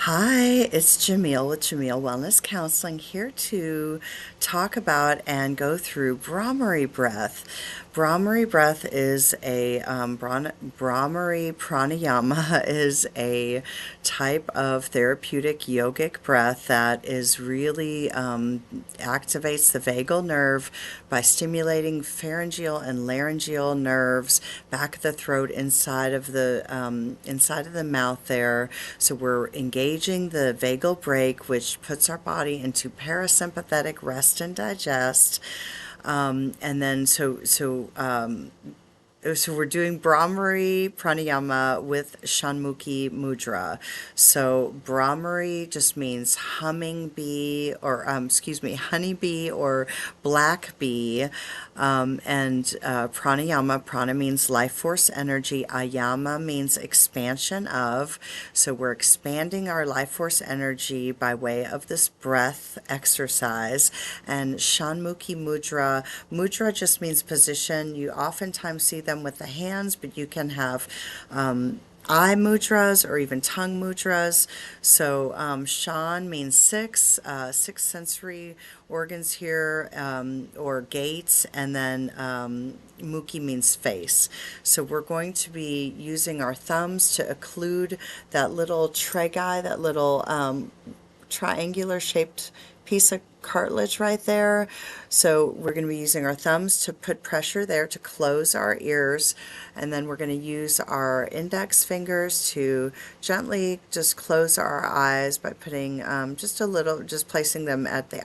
Hi, it's Jamil with Jamil Wellness Counseling here to talk about and go through Bhramari breath. Bhramari breath is Bhramari pranayama is a type of therapeutic yogic breath that is really activates the vagal nerve by stimulating pharyngeal and laryngeal nerves back of the throat inside of the mouth there. So we're engaging the vagal brake, which puts our body into parasympathetic rest and digest. And then so we're doing Bhramari pranayama with Shanmukhi mudra. So Bhramari just means humming bee, or honeybee or black bee. And pranayama, prana means life force energy. Ayama means expansion of. So we're expanding our life force energy by way of this breath exercise. And Shanmukhi mudra, mudra just means position. You oftentimes see them with the hands, but you can have eye mudras or even tongue mudras. So Shan means six sensory organs here, or gates, and then Mukhi means face. So we're going to be using our thumbs to occlude that little trachea, that little triangular shaped piece of cartilage right there. So we're going to be using our thumbs to put pressure there to close our ears, and then we're going to use our index fingers to gently just close our eyes by putting just placing them at the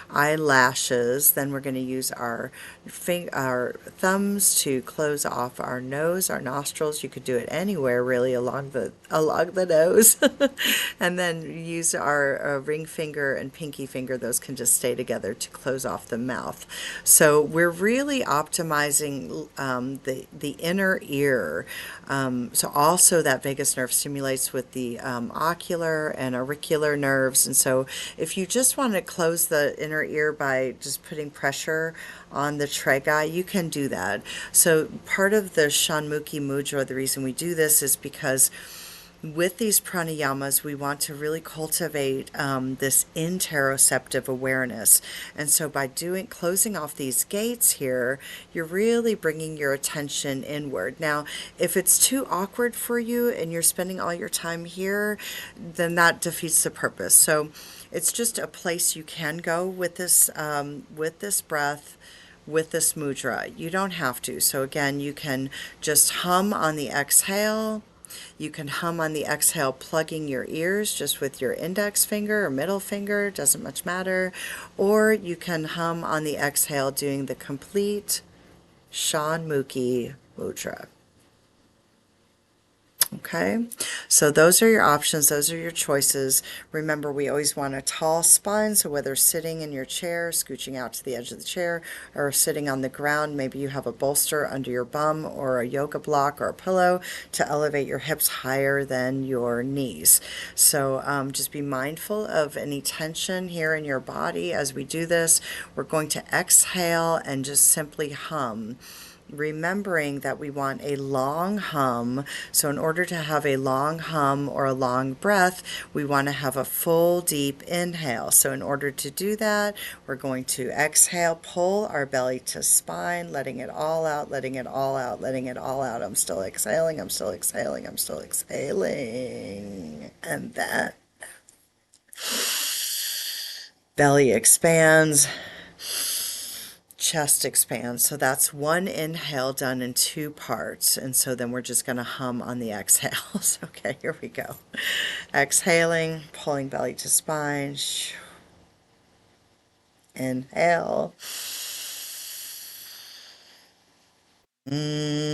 eyelashes. Then we're going to use our thumbs to close off our nose, our nostrils. You could do it anywhere really along the nose, and then use our ring finger and pinky finger. Those can just stay together to close off the mouth. So we're really optimizing the inner ear. So also that vagus nerve stimulates with the ocular and auricular nerves. And so if you just want to close the inner ear by just putting pressure on the trachea, you can do that. So part of the Shanmukhi mudra, the reason we do this is because with these pranayamas, we want to really cultivate this interoceptive awareness. And so by closing off these gates here, you're really bringing your attention inward. Now, if it's too awkward for you and you're spending all your time here, then that defeats the purpose. So it's just a place you can go with this breath, with this mudra. You don't have to. So again, you can just hum on the exhale. You can hum on the exhale, plugging your ears just with your index finger or middle finger, doesn't much matter. Or you can hum on the exhale, doing the complete Shanmukhi mudra. Okay, so those are your options, those are your choices. Remember, we always want a tall spine, so whether sitting in your chair, scooching out to the edge of the chair, or sitting on the ground, maybe you have a bolster under your bum or a yoga block or a pillow to elevate your hips higher than your knees. So just be mindful of any tension here in your body as we do this. We're going to exhale and just simply hum, remembering that we want a long hum. So in order to have a long hum or a long breath, we want to have a full deep inhale. So in order to do that, we're going to exhale, pull our belly to spine, letting it all out, letting it all out, letting it all out. I'm still exhaling, I'm still exhaling, I'm still exhaling. And that belly expands, chest expands. So that's one inhale done in two parts. And so then we're just going to hum on the exhales. Okay, here we go. Exhaling, pulling belly to spine. Inhale. Mm.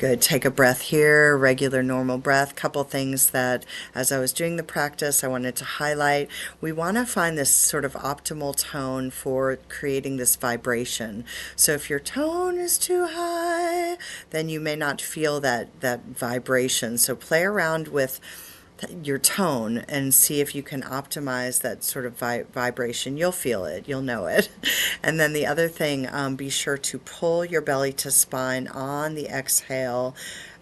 Good. Take a breath here, regular normal breath. Couple things that as I was doing the practice, I wanted to highlight. We want to find this sort of optimal tone for creating this vibration. So if your tone is too high, then you may not feel that vibration. So play around with your tone and see if you can optimize that sort of vibration. You'll feel it, you'll know it. And then the other thing, be sure to pull your belly to spine on the exhale,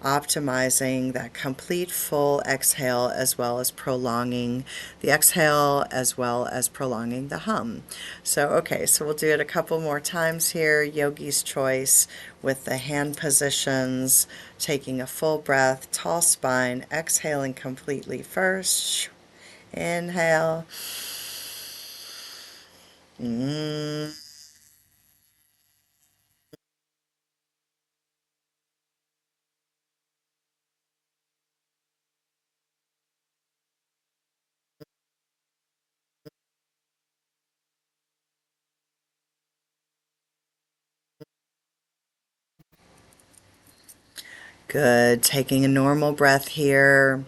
optimizing that complete full exhale as well as prolonging the exhale as well as prolonging the hum. So, okay, so we'll do it a couple more times here. Yogi's choice with the hand positions, taking a full breath, tall spine, exhaling completely first. Inhale. Mm. Good. Taking a normal breath here.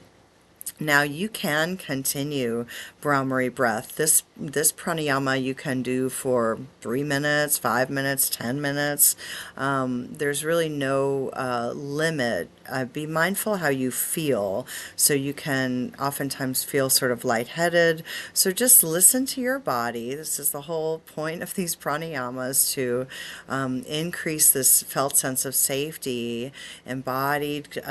Now you can continue Bhramari breath. This pranayama you can do for 3 minutes, 5 minutes, 10 minutes. There's really no limit. Be mindful how you feel. So you can oftentimes feel sort of lightheaded. So just listen to your body. This is the whole point of these pranayamas, to increase this felt sense of safety, embodied.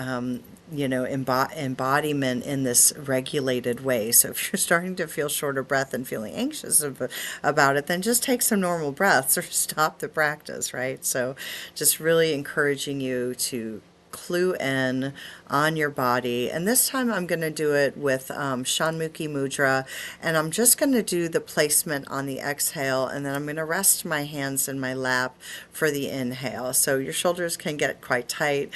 Embodiment in this regulated way. So if you're starting to feel short of breath and feeling anxious about it, then just take some normal breaths or stop the practice, right? So just really encouraging you to clue in on your body. And this time I'm going to do it with Shanmukhi mudra. And I'm just going to do the placement on the exhale. And then I'm going to rest my hands in my lap for the inhale. So your shoulders can get quite tight.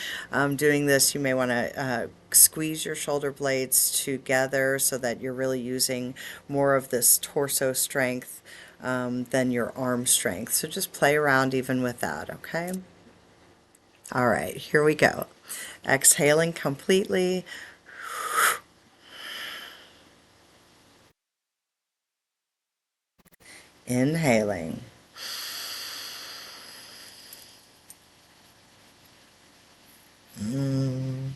Doing this, you may want to squeeze your shoulder blades together so that you're really using more of this torso strength than your arm strength. So just play around even with that, okay? All right, here we go. Exhaling completely. Inhaling. Mm.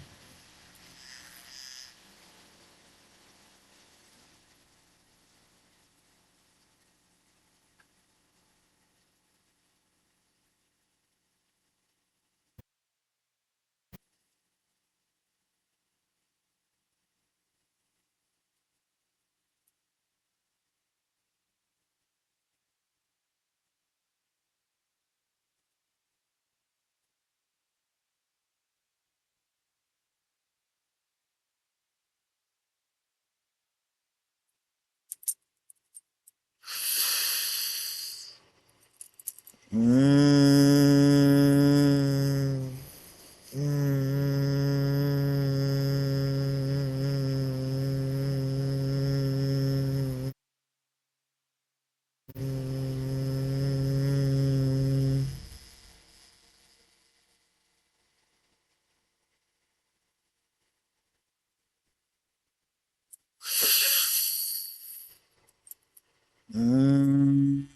Mm. Mm. Mm. Mm.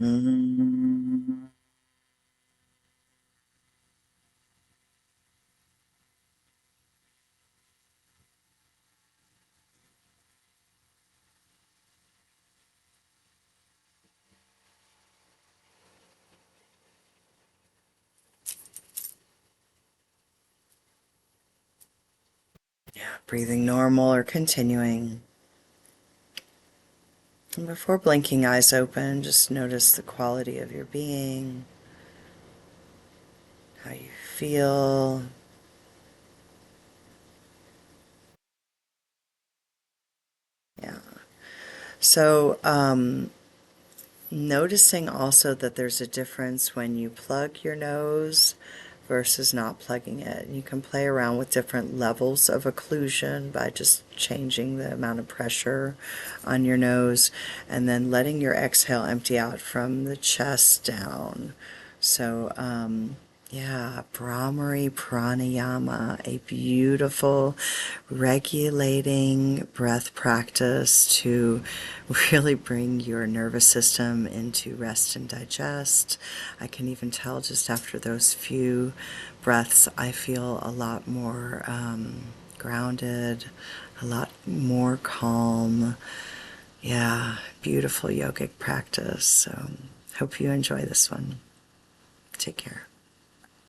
Mm. Breathing normal or continuing. And before blinking eyes open, just notice the quality of your being, how you feel. Yeah. So, noticing also that there's a difference when you plug your nose versus not plugging it. You can play around with different levels of occlusion by just changing the amount of pressure on your nose and then letting your exhale empty out from the chest down. So, yeah, Bhramari pranayama, a beautiful regulating breath practice to really bring your nervous system into rest and digest. I can even tell just after those few breaths, I feel a lot more grounded, a lot more calm. Yeah, beautiful yogic practice. So, hope you enjoy this one. Take care.